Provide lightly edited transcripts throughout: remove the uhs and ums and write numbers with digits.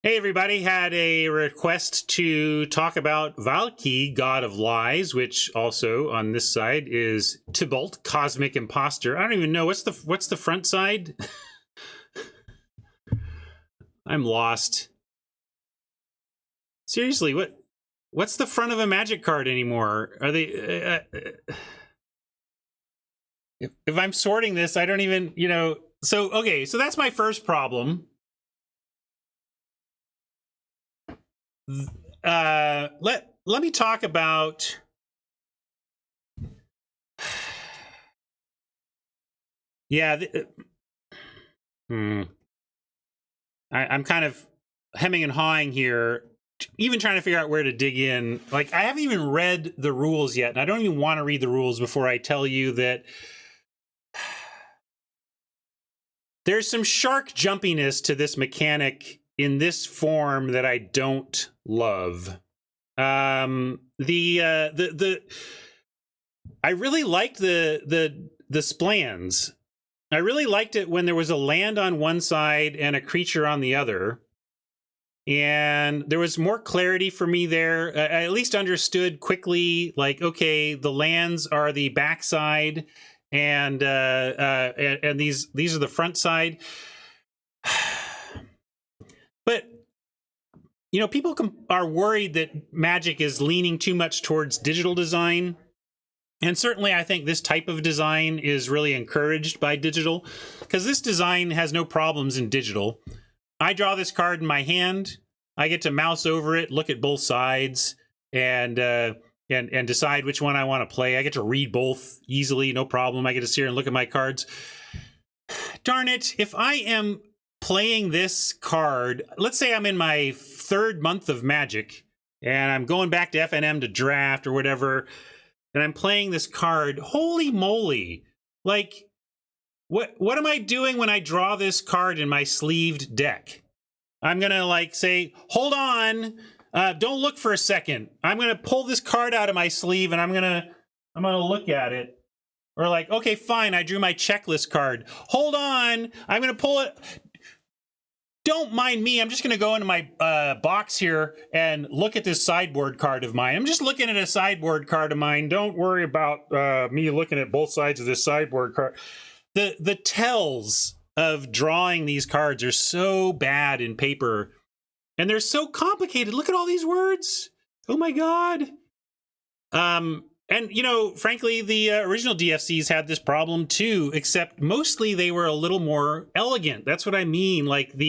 Hey everybody, had a request to talk about Valki, God of Lies, which also on this side is Tybalt, Cosmic Imposter. I don't even know what's the front side. I'm lost. Seriously, what's the front of a Magic card anymore? Are they? If I'm sorting this, I don't even, So okay, so that's my first problem. Let me talk about I'm kind of hemming and hawing here, even trying to figure out where to dig in. Like, I haven't even read the rules yet, and I don't even want to read the rules before I tell you that there's some shark jumpiness to this mechanic in this form that I don't love. I really liked the splans. I really liked it when there was a land on one side and a creature on the other. And there was more clarity for me there. I at least understood quickly, like, okay, the lands are the backside, and these are the front side. But people are worried that Magic is leaning too much towards digital design. And certainly I think this type of design is really encouraged by digital, because this design has no problems in digital. I draw this card in my hand. I get to mouse over it, look at both sides, and decide which one I want to play. I get to read both easily, no problem. I get to sit here and look at my cards. Darn it, if I am playing this card, let's say I'm in my third month of Magic, and I'm going back to FNM to draft or whatever, and I'm playing this card, holy moly, like, what am I doing when I draw this card in my sleeved deck? I'm gonna like say, hold on, don't look for a second. I'm gonna pull this card out of my sleeve and I'm gonna look at it. Or like, okay, fine, I drew my checklist card. Hold on, I'm gonna pull it. Don't mind me, I'm just gonna go into my box here and look at this sideboard card of mine. I'm just looking at a sideboard card of mine. Don't worry about me looking at both sides of this sideboard card. The tells of drawing these cards are so bad in paper, and they're so complicated. Look at all these words. Oh my god. And frankly, the original DFCs had this problem too, except mostly they were a little more elegant. That's what I mean. Like if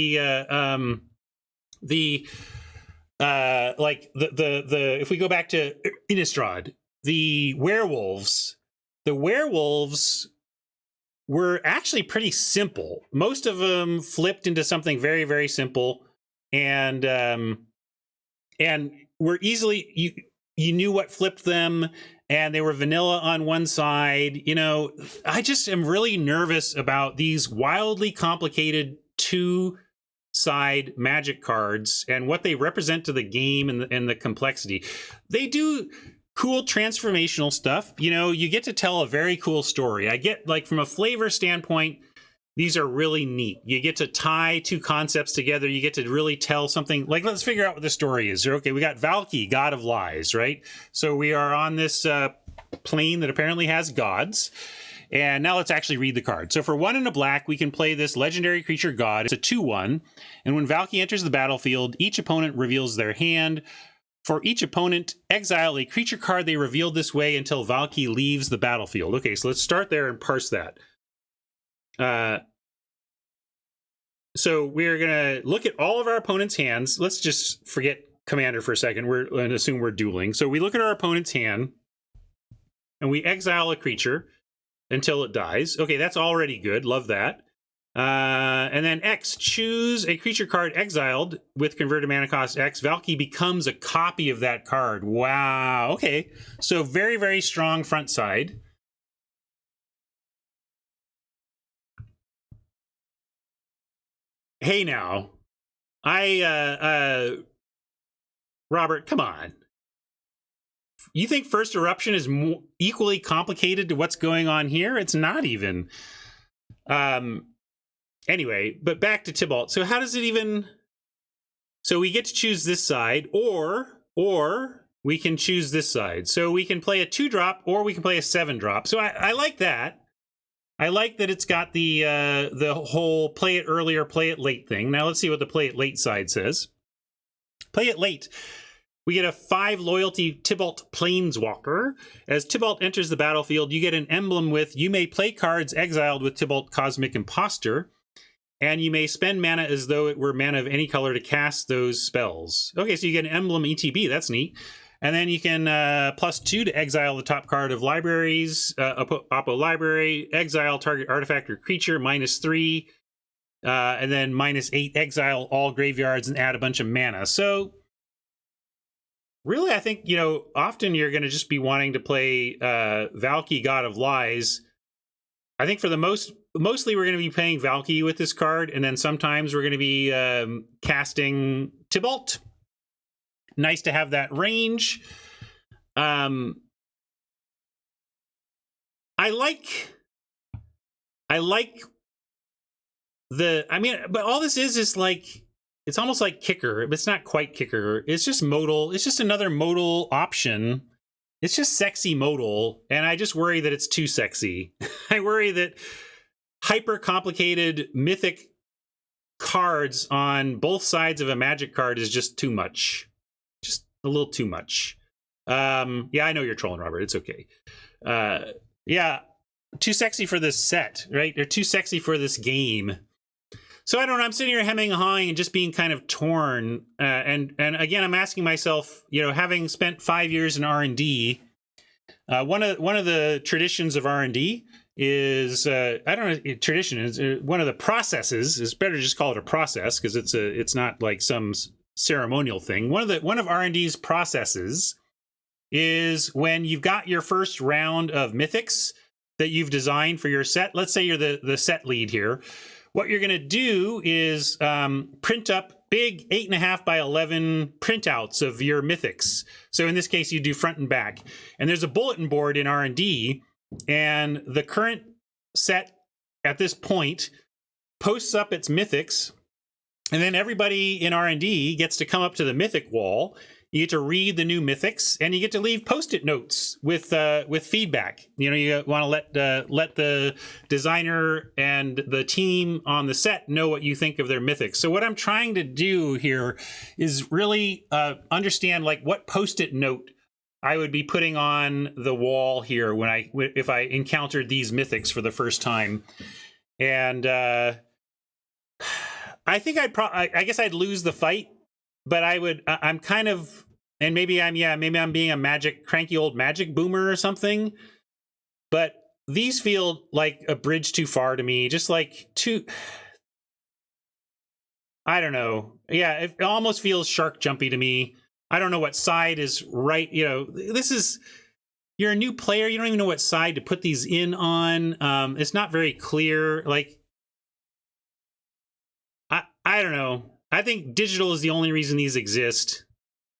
we go back to Innistrad, the werewolves were actually pretty simple. Most of them flipped into something very, very simple, and were easily, you knew what flipped them, and they were vanilla on one side. I just am really nervous about these wildly complicated two-side Magic cards and what they represent to the game and the complexity. They do cool transformational stuff. You get to tell a very cool story. I get, like, from a flavor standpoint, these are really neat. You get to tie two concepts together. You get to really tell something. Like, let's figure out what the story is. Okay, we got Valki, God of Lies, right? So we are on this plane that apparently has gods. And now let's actually read the card. So for 1 and a black, we can play this legendary creature god. It's a 2/1. And when Valki enters the battlefield, each opponent reveals their hand. For each opponent, exile a creature card they revealed this way until Valki leaves the battlefield. Okay, so let's start there and parse that. So we're going to look at all of our opponent's hands. Let's just forget Commander for a second. We're going to assume we're dueling. So we look at our opponent's hand, and we exile a creature until it dies. Okay, that's already good. Love that. And then X, choose a creature card exiled with converted mana cost X. Valki becomes a copy of that card. Wow. Okay. So very, very strong front side. Hey now, Robert, come on. You think First Eruption is equally complicated to what's going on here? It's not even. Anyway, but back to Tybalt. So how does it even... So we get to choose this side, or we can choose this side. So we can play a 2-drop, or we can play a 7-drop. So I like that. I like that it's got the whole play it earlier, play it late thing. Now let's see what the play it late side says. Play it late. We get a 5 loyalty Tibalt Planeswalker. As Tibalt enters the battlefield, you get an emblem with, you may play cards exiled with Tibalt Cosmic Imposter, and you may spend mana as though it were mana of any color to cast those spells. Okay, so you get an emblem ETB, that's neat. And then you can +2 to exile the top card of libraries, Oppo Library, exile target artifact or creature, -3, and then -8, exile all graveyards and add a bunch of mana. So really, I think, often you're going to just be wanting to play Valki, God of Lies. I think for the mostly we're going to be playing Valki with this card, and then sometimes we're going to be casting Tibalt. Nice to have that range. I like but all this is like, it's almost like Kicker, but it's not quite Kicker. It's just modal. It's just another modal option. It's just sexy modal, and I just worry that it's too sexy. I worry that hyper complicated mythic cards on both sides of a Magic card is just too much. Just a little too much. Yeah, I know you're trolling, Robert. It's okay. Yeah, too sexy for this set, right? They're too sexy for this game. So I don't know. I'm sitting here hemming and hawing and just being kind of torn. And again, I'm asking myself, having spent 5 years in R&D, one of the traditions of R&D is I don't know. Tradition is one of the processes. It's better to just call it a process because it's not like some ceremonial thing. One of R&D's processes is when you've got your first round of mythics that you've designed for your set. Let's say you're the set lead here. What you're going to do is print up big 8.5 by 11 printouts of your mythics. So in this case, you do front and back. And there's a bulletin board in R&D, and the current set at this point posts up its mythics, and then everybody in R&D gets to come up to the mythic wall. You get to read the new mythics, and you get to leave post-it notes with feedback. You want to let the designer and the team on the set know what you think of their mythics. So what I'm trying to do here is really understand like what post-it note I would be putting on the wall here if I encountered these mythics for the first time. And I think I guess I'd lose the fight. But I'm kind of, and maybe I'm being a cranky old Magic boomer or something. But these feel like a bridge too far to me. Just like I don't know. Yeah, it almost feels shark jumpy to me. I don't know what side is right. you're a new player. You don't even know what side to put these in on. It's not very clear. Like, I don't know. I think digital is the only reason these exist.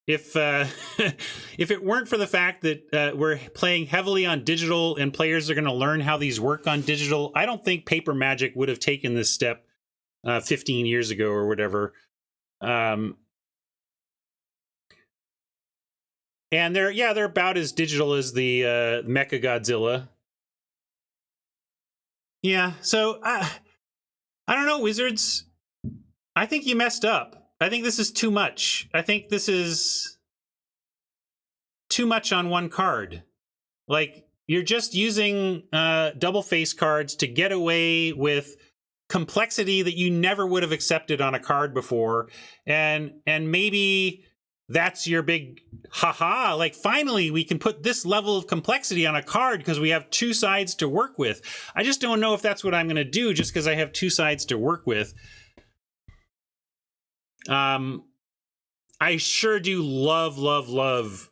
If if it weren't for the fact that we're playing heavily on digital and players are going to learn how these work on digital, I don't think Paper Magic would have taken this step 15 years ago or whatever. And they're about as digital as the Mecha Godzilla. Yeah, so I don't know, Wizards. I think you messed up. I think this is too much. I think this is too much on one card. Like, you're just using double face cards to get away with complexity that you never would have accepted on a card before. And maybe that's your big haha. Like, finally, we can put this level of complexity on a card because we have two sides to work with. I just don't know if that's what I'm going to do just because I have two sides to work with. I sure do love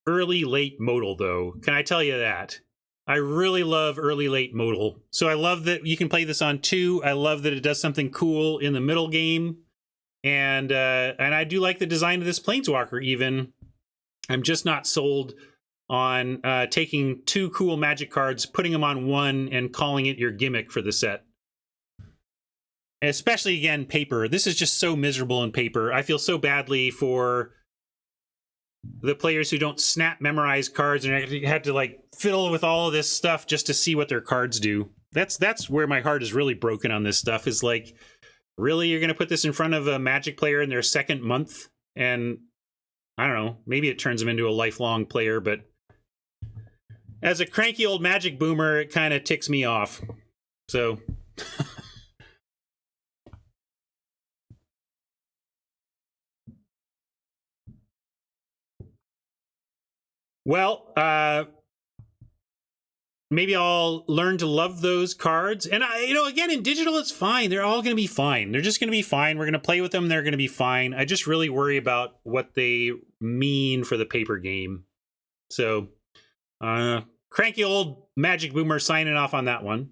early late modal, though. Can I tell you that? I really love early late modal. So I love that you can play this on 2. I love that it does something cool in the middle game. And I do like the design of this Planeswalker even. I'm just not sold on taking 2 cool Magic cards, putting them on 1, and calling it your gimmick for the set. especially again, paper. This is just so miserable in paper. I feel so badly for the players who don't snap memorize cards and had to like fiddle with all of this stuff just to see what their cards do. That's where my heart is really broken on this stuff, is like, really, you're going to put this in front of a Magic player in their second month? And I don't know, maybe it turns them into a lifelong player, but as a cranky old Magic boomer, it kind of ticks me off. So well, maybe I'll learn to love those cards. And again, in digital, it's fine. They're all going to be fine. They're just going to be fine. We're going to play with them. They're going to be fine. I just really worry about what they mean for the paper game. So, cranky old Magic boomer signing off on that one.